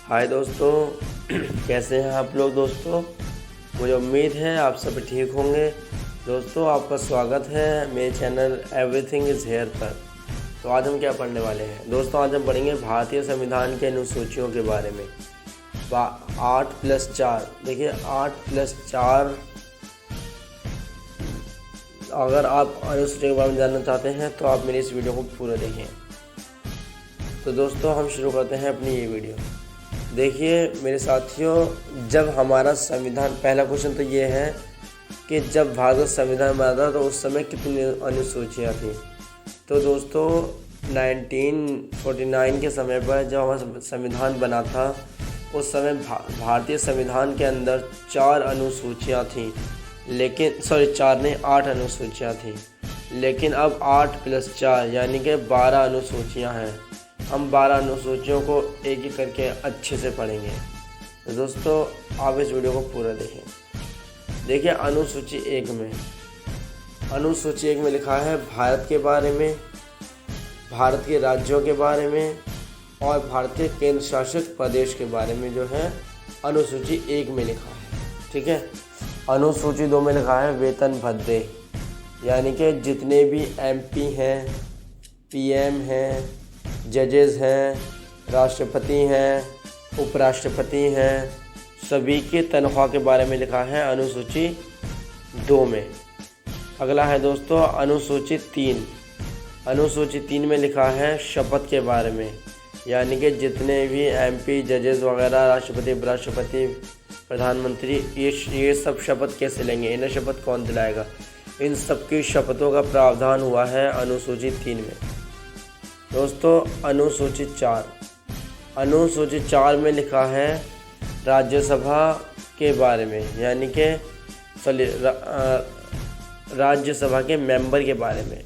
हाय दोस्तों, कैसे हैं आप लोग दोस्तों। मुझे उम्मीद है आप सब ठीक होंगे। दोस्तों आपका स्वागत है मेरे चैनल एवरीथिंग इज़ हेयर पर। तो आज हम क्या पढ़ने वाले हैं दोस्तों। आज हम पढ़ेंगे भारतीय संविधान के अनुसूचियों के बारे में। 8+4, देखिए 8+4। अगर आप अनुसूचियों के बारे में जानना चाहते हैं तो आप मेरी इस वीडियो को पूरा देखें। तो दोस्तों हम शुरू करते हैं अपनी ये वीडियो। देखिए मेरे साथियों, जब हमारा संविधान, पहला क्वेश्चन तो ये है कि जब भारत का संविधान बना था तो उस समय कितनी अनुसूचियाँ थी। तो दोस्तों 1949 के समय पर जब हमारा संविधान बना था उस समय भारतीय संविधान के अंदर 4 अनुसूचियाँ थीं, लेकिन 8 अनुसूचियाँ थीं। लेकिन अब 8+4 यानी कि 12 अनुसूचियाँ हैं। हम 12 अनुसूचियों को एक एक करके अच्छे से पढ़ेंगे। तो दोस्तों आप इस वीडियो को पूरा देखें। देखिए अनुसूची 1 में लिखा है भारत के बारे में, भारत के राज्यों के बारे में और भारतीय केंद्र शासित प्रदेश के बारे में जो है अनुसूची 1 में लिखा है। ठीक है। अनुसूची 2 में लिखा है वेतन भत्ते, यानी कि जितने भी MP हैं, PM हैं, जजेस हैं, राष्ट्रपति हैं, उपराष्ट्रपति हैं, सभी के तनख्वाह के बारे में लिखा है अनुसूची 2 में। अगला है दोस्तों अनुसूची 3। अनुसूची 3 में लिखा है शपथ के बारे में, यानी कि जितने भी MP, जजेस वगैरह, राष्ट्रपति, उपराष्ट्रपति, प्रधानमंत्री, ये सब शपथ कैसे लेंगे, इन्हें शपथ कौन दिलाएगा, इन सब की शपथों का प्रावधान हुआ है अनुसूची 3 में। दोस्तों अनुसूची 4 में लिखा है राज्यसभा के बारे में, यानी कि राज्यसभा के मेंबर के बारे में।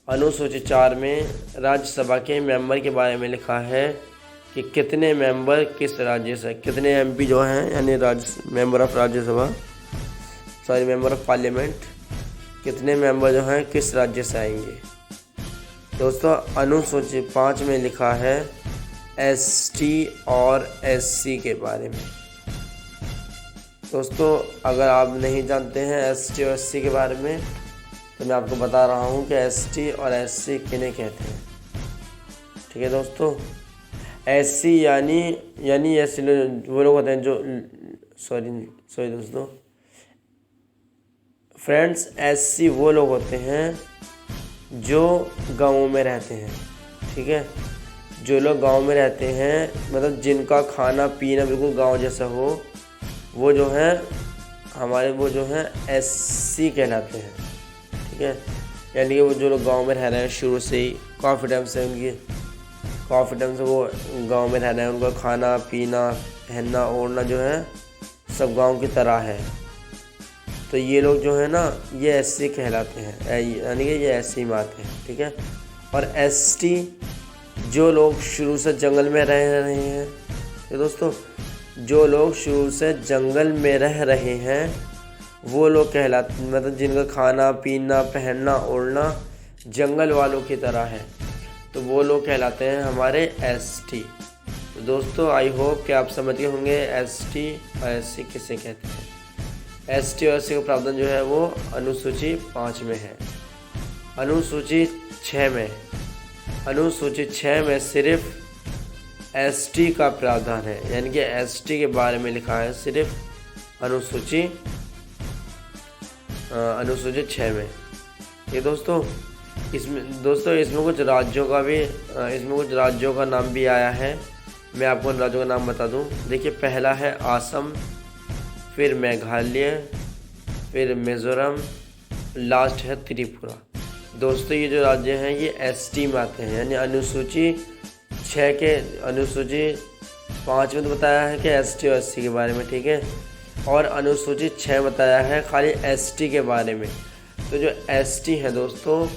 अनुसूची 4 में राज्यसभा के मेंबर के बारे में लिखा है कि कितने मेंबर किस राज्य से, कितने MP जो हैं, यानी मेंबर ऑफ पार्लियामेंट, कितने मेंबर जो हैं किस राज्य से आएंगे। दोस्तों अनुसूची 5 में लिखा है ST और SC के बारे में। दोस्तों अगर आप नहीं जानते हैं ST और SC के बारे में तो मैं आपको बता रहा हूं कि ST और SC किन्हें कहते हैं। ठीक है दोस्तों, SC यानी ऐसे वो लोग होते हैं जो सॉरी दोस्तों फ्रेंड्स, SC वो लोग होते हैं जो गाँव में रहते हैं। ठीक है, जो लोग गांव में रहते हैं, मतलब जिनका खाना पीना बिल्कुल गांव जैसा हो, वो जो है हमारे वो जो हैं SC कहलाते हैं। ठीक है, यानी कि वो जो लोग गांव में रह रहे हैं शुरू से ही, काफ़ी टाइम से वो गांव में रह रहे हैं, उनका खाना पीना पहनना ओढ़ना जो है सब गांव की तरह है, तो ये लोग जो है ना ये SC कहलाते हैं, यानी कि ये SC में आते हैं। ठीक है, और ST जो लोग शुरू से जंगल में रह रहे हैं। तो दोस्तों जो लोग शुरू से जंगल में रह रहे हैं वो लोग कहलाते, मतलब जिनका खाना पीना पहनना ओढ़ना जंगल वालों की तरह है, तो वो लोग कहलाते हैं हमारे ST। तो दोस्तों आई होप कि आप समझ गए होंगे ST और SC किसे कहते हैं। ST और SC का प्रावधान जो है वो अनुसूची 5 में है। अनुसूची 6 में सिर्फ ST का प्रावधान है, यानी कि ST के बारे में लिखा है सिर्फ अनुसूची 6 में। ये दोस्तों इसमें कुछ राज्यों का नाम भी आया है। मैं आपको उन राज्यों का नाम बता दूं। देखिए पहला है असम, फिर मेघालय, फिर मिज़ोरम, लास्ट है त्रिपुरा। दोस्तों ये जो राज्य हैं ये ST में आते हैं, यानी अनुसूची 5 में तो बताया है कि ST और SC के बारे में। ठीक है, और अनुसूची 6 बताया है खाली ST के बारे में। तो जो ST है दोस्तों,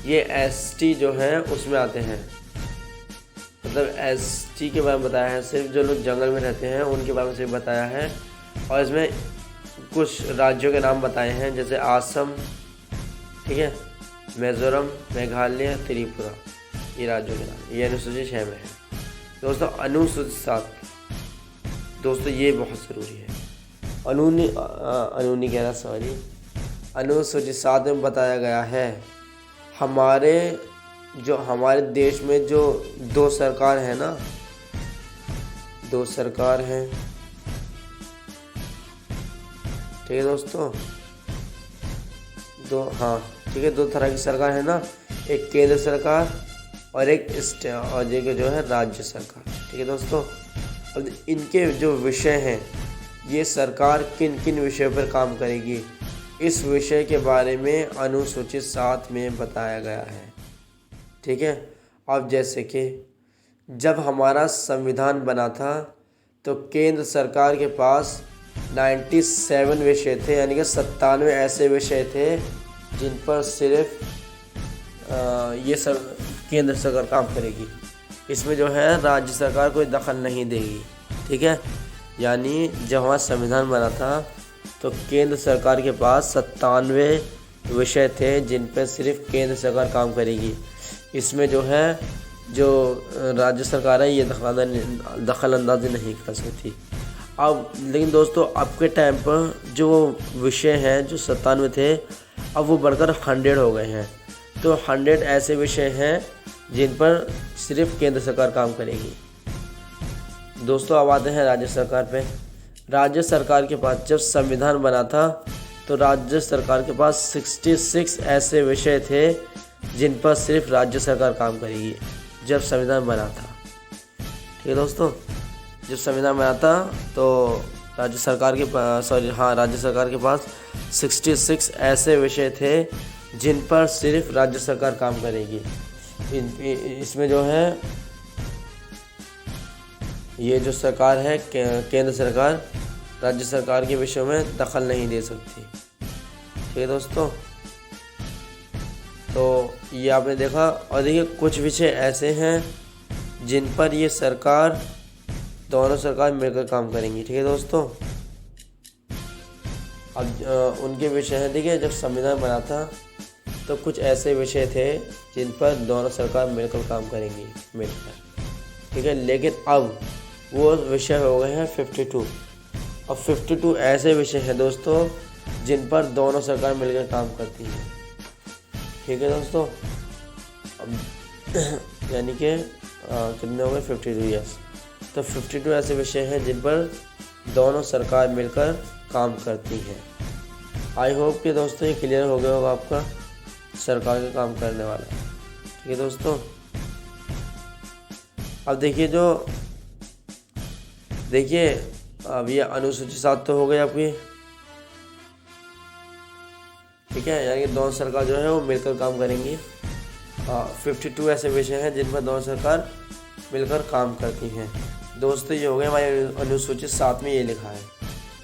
ये ST जो है उसमें आते हैं, मतलब ST के बारे में बताया है, सिर्फ जो लोग जंगल में रहते हैं उनके बारे में सिर्फ बताया है। और इसमें कुछ राज्यों के नाम बताए हैं, जैसे असम, ठीक है, मिज़ोरम, मेघालय, त्रिपुरा, ये राज्यों के नाम, ये अनुसूची 6 में है। दोस्तों अनुसूची 7, दोस्तों ये बहुत ज़रूरी है। अनुसूचित 7 में बताया गया है हमारे देश में जो 2 सरकार है ना, 2 सरकार हैं, ठीक है दोस्तों, 2 तरह की सरकार है ना, एक केंद्र सरकार और एक जो है राज्य सरकार, ठीक है दोस्तों। अब इनके जो विषय हैं, ये सरकार किन किन विषयों पर काम करेगी, इस विषय के बारे में अनुसूचित 7 में बताया गया है, ठीक है। अब जैसे कि जब हमारा संविधान बना था तो केंद्र सरकार के पास 97 विषय थे, यानी कि 97 ऐसे विषय थे जिन पर सिर्फ ये सब केंद्र सरकार काम करेगी। इसमें जो है राज्य सरकार कोई दखल नहीं देगी, ठीक है। यानी जब हमारा संविधान बना था तो केंद्र सरकार के पास 97 विषय थे जिन पर सिर्फ केंद्र सरकार काम करेगी। इसमें जो है जो राज्य सरकार है ये दखल अंदाजी नहीं कर सकती। अब लेकिन दोस्तों अब के टाइम पर जो विषय हैं जो 97 थे, अब वो बढ़कर 100 हो गए हैं। तो 100 ऐसे विषय हैं जिन पर सिर्फ केंद्र सरकार काम करेगी। दोस्तों अब आते हैं राज्य सरकार पे। राज्य सरकार के पास जब संविधान बना था तो राज्य सरकार के पास 66 ऐसे विषय थे जिन पर सिर्फ राज्य सरकार काम करेगी जब संविधान बना था, ठीक है दोस्तों। जब संविधान बना था तो राज्य सरकार के पास 66 ऐसे विषय थे जिन पर सिर्फ राज्य सरकार काम करेगी। इसमें जो है ये जो सरकार है केंद्र सरकार राज्य सरकार के विषयों में दखल नहीं दे सकती, ठीक है दोस्तों। तो ये आपने देखा। और देखिए कुछ विषय ऐसे हैं जिन पर ये दोनों सरकार मिलकर काम करेंगी, ठीक है दोस्तों। अब उनके विषय हैं, देखिए जब संविधान बना था तो कुछ ऐसे विषय थे जिन पर दोनों सरकार मिलकर काम करेंगी ठीक है। लेकिन अब वो विषय हो गए हैं 52। अब 52 ऐसे विषय हैं दोस्तों जिन पर दोनों सरकार मिलकर काम करती है, ठीक है दोस्तों। अब यानी कि कितने हो गए 52 यस। तो 52 ऐसे विषय हैं जिन पर दोनों सरकार मिलकर काम करती है। आई होप कि दोस्तों ये क्लियर हो गया होगा आपका सरकार का काम करने वाला, ठीक है दोस्तों। अब देखिए अब ये अनुसूचित 7 तो हो गई आपकी, ठीक है। यानी कि दोनों सरकार जो है वो मिलकर काम करेंगी। 52 ऐसे विषय हैं जिन पर दोनों सरकार मिलकर काम करती हैं। दोस्तों ये हो गया हमारे अनुसूचित 7 में ये लिखा है।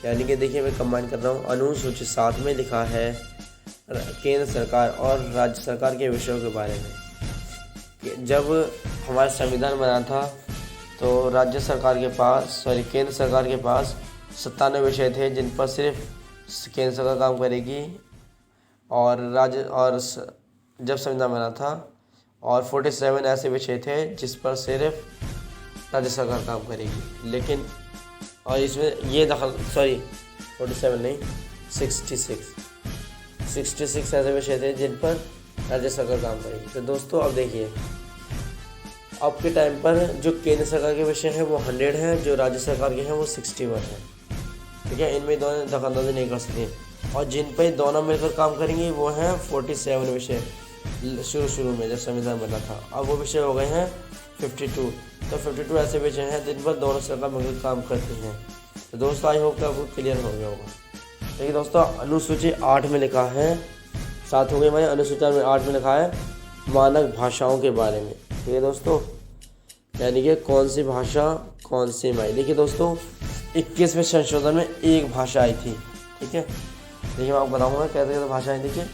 यानी कि देखिए मैं कंबाइन कर रहा हूँ। अनुसूचित 7 में लिखा है केंद्र सरकार और राज्य सरकार के विषयों के बारे में। जब हमारा संविधान बना था तो केंद्र सरकार के पास 97 विषय थे जिन पर सिर्फ केंद्र सरकार काम करेगी। और जब संविधान बना था और 47 ऐसे विषय थे जिस पर सिर्फ राज्य सरकार काम करेगी। लेकिन और इसमें ये 47 नहीं 66 ऐसे विषय थे जिन पर राज्य सरकार काम करेगी। तो दोस्तों अब देखिए अब के टाइम पर जो केंद्र सरकार के विषय हैं वो 100 हैं, जो राज्य सरकार के हैं वो 61 हैं, ठीक है। इनमें दोनों दखलंदाजी नहीं कर सकते। और जिन पर दोनों मिलकर काम करेंगे वो हैं 47 विषय शुरू में जब संविधान बना था। अब वो विषय हो गए हैं 52। तो 52 ऐसे विषय हैं जिन पर दोनों सरकार मिलकर काम करती हैं। तो दोस्तों आई होप कि आपको क्लियर हो गया होगा। देखिए दोस्तों अनुसूची 8 में लिखा है, 7 हो गए हमारे। अनुसूची 8 में लिखा है मानक भाषाओं के बारे में, ठीक है दोस्तों। यानी कि कौन सी भाषा कौन सी में आई। देखिए दोस्तों 21वें संशोधन में एक भाषा आई थी, ठीक है। देखिए मैं आपको बताऊँगा कैसे कैसे भाषा आई। देखिए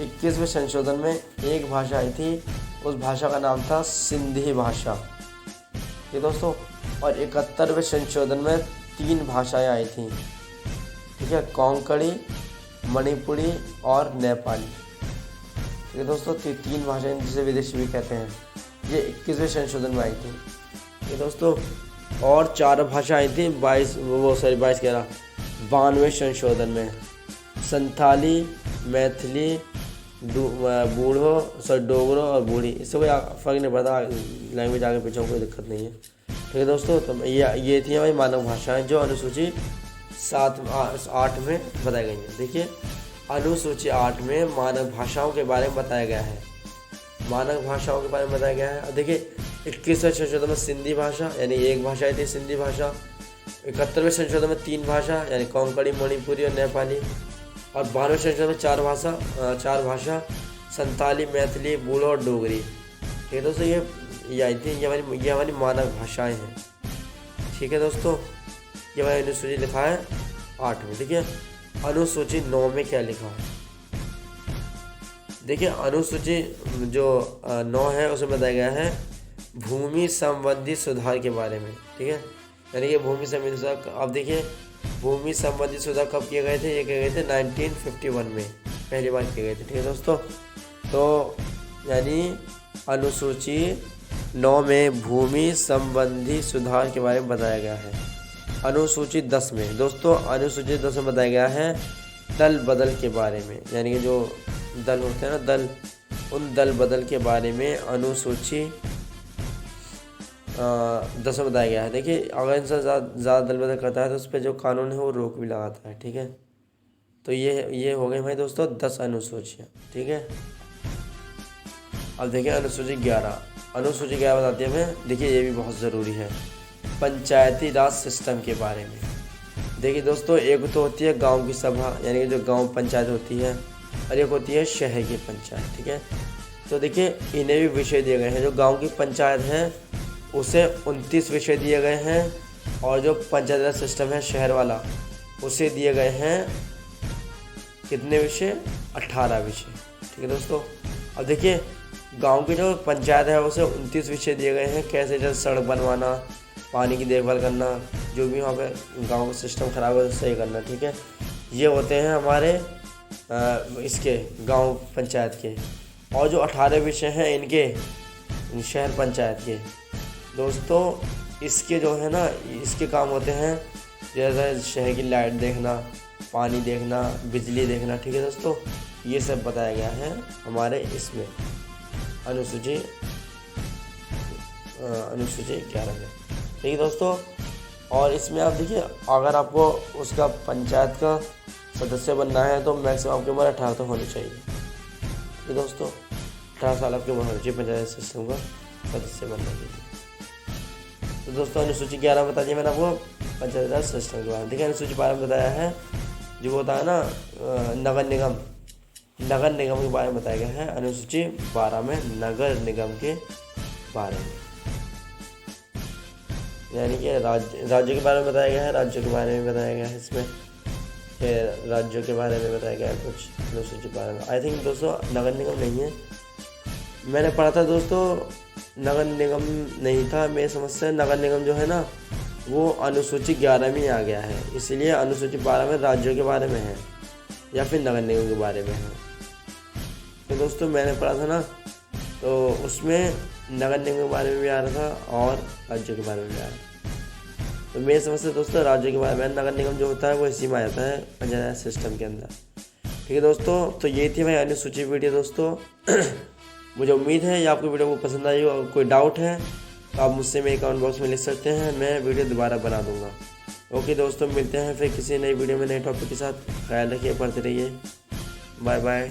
21वें संशोधन में एक भाषा आई थी, उस भाषा का नाम था सिंधी भाषा, ठीक है दोस्तों। और 71वें संशोधन में 3 भाषाएं आई थी, ठीक है। कोंकणी, मणिपुरी और नेपाली, ठीक है दोस्तों। 3 भाषाएं जिसे विदेशी भी कहते हैं, ये 21वें संशोधन में आई थी, ठीक है दोस्तों। और 4 भाषा आई थी 22 कह रहा 92 संशोधन में, संथाली, मैथिली, डोगरो और बूढ़ी। इससे कोई फ़र्क नहीं पड़ता, लैंग्वेज आगे पीछे कोई दिक्कत नहीं है। ठीक है दोस्तों, तो ये थी हमारी मानव भाषाएं जो अनुसूची 8 में बताई गई हैं। देखिए अनुसूची 8 में मानव भाषाओं के बारे में बताया गया है। मानव भाषाओं के बारे में बताया गया है। अब देखिए 21वें संशोधन में सिंधी भाषा यानी एक भाषा थी सिंधी भाषा। 71वें संशोधन में 3 भाषा यानी कोंकणी, मणिपुरी और नेपाली। और 12वें संशोधन में 4 भाषा संथाली, मैथिली, बूढ़ो और डोगरी। ठीक है दोस्तों, ये आई थी, ये हमारी मानव भाषाएं हैं। ठीक है दोस्तों, ये हमारी अनुसूची लिखा है 8 में। देखिए अनुसूची 9 में क्या लिखा है। देखिए अनुसूची जो 9 है उसमें बताया गया है भूमि संबंधी सुधार के बारे में। ठीक है, यानी कि भूमि संबंधी सुधार। अब देखिए भूमि संबंधी सुधार कब किए गए थे, ये किए गए थे 1951 में पहली बार किए गए थे। ठीक है दोस्तों, तो यानी अनुसूची 9 में भूमि संबंधी सुधार के बारे में बताया गया है। अनुसूची 10 में दोस्तों, अनुसूची 10 में बताया गया है दल बदल के बारे में, यानी कि जो दल होते हैं ना दल, उन दल बदल के बारे में अनुसूची 10 में बताया गया है। देखिए अगर इंसान ज़्यादा दल बदल करता है तो उस पर जो कानून है वो रोक भी लगाता है। ठीक है, तो ये हो गए भाई दोस्तों 10 अनुसूचियाँ। ठीक है, अब देखिए अनुसूची 11। अनुसूची 11 बताती है हमें, देखिए ये भी बहुत ज़रूरी है, पंचायती राज सिस्टम के बारे में। देखिए दोस्तों, एक तो होती है गांव की सभा यानी कि जो गांव पंचायत होती है, और एक होती है शहर की पंचायत। ठीक है, तो देखिए इन्हें भी विषय दिए गए हैं। जो गांव की पंचायत है उसे 29 विषय दिए गए हैं, और जो पंचायती राज सिस्टम है शहर वाला उसे दिए गए हैं कितने विषय, 18 विषय। ठीक है दोस्तों, अब देखिए गांव की जो पंचायत है उसे 29 विषय दिए गए हैं, कैसे जैसे सड़क बनवाना, पानी की देखभाल करना, जो भी वहाँ पे गांव का सिस्टम ख़राब है उसे सही करना। ठीक है, ये होते हैं हमारे इसके गांव पंचायत के। और जो 18 विषय हैं इनके शहर पंचायत के दोस्तों, इसके जो है ना इसके काम होते हैं जैसे शहर की लाइट देखना, पानी देखना, बिजली देखना। ठीक है दोस्तों, ये सब बताया गया है हमारे इसमें अनुसूची 11 में। ठीक है दोस्तों, और इसमें आप देखिए अगर आपको उसका पंचायत का सदस्य बनना है तो मैक्सिमम आपकी उम्र 18 तो होनी चाहिए। ठीक है दोस्तों, 18 साल आपकी उम्र होनी चाहिए पंचायत सिस्टम का सदस्य बनने के लिए। तो दोस्तों अनुसूची 11 बता दिया मैंने आपको पंचायती राज सिस्टम के बारे में। देखिए अनुसूची 12 में बताया है जो होता है ना नगर निगम के बारे में बताया गया है। अनुसूची 12 में नगर निगम के बारे में, यानी कि राज्य के बारे में बताया गया है, राज्यों के बारे में बताया गया है। इसमें राज्यों के बारे में बताया गया है कुछ अनुसूची 12 में। आई थिंक दोस्तों नगर निगम नहीं है, मैंने पढ़ा था दोस्तों नगर निगम नहीं था। मेरी समझ से नगर निगम जो है ना वो अनुसूची 11 में आ गया है, इसलिए अनुसूची 12 में राज्यों के बारे में है या फिर नगर निगम के बारे में है। तो दोस्तों मैंने पढ़ा था ना तो उसमें नगर निगम के बारे में भी आ रहा था और राज्यों के बारे में भी आ रहा था। तो मेरी समझ से दोस्तों राज्यों के बारे में, नगर निगम जो होता है वो इसी में आ जाता है पंचायत सिस्टम के अंदर। ठीक है दोस्तों, तो ये थी भाई अनुसूची वीडियो दोस्तों। मुझे उम्मीद है ये आपको वीडियो को पसंद आई हो। कोई डाउट है तो आप मुझसे मेरे कमेंट बॉक्स में लिख सकते हैं, मैं वीडियो दोबारा बना दूंगा। ओके दोस्तों, मिलते हैं फिर किसी नई वीडियो में नए टॉपिक के साथ। ख्याल रखिए, पढ़ते रहिए। Bye bye.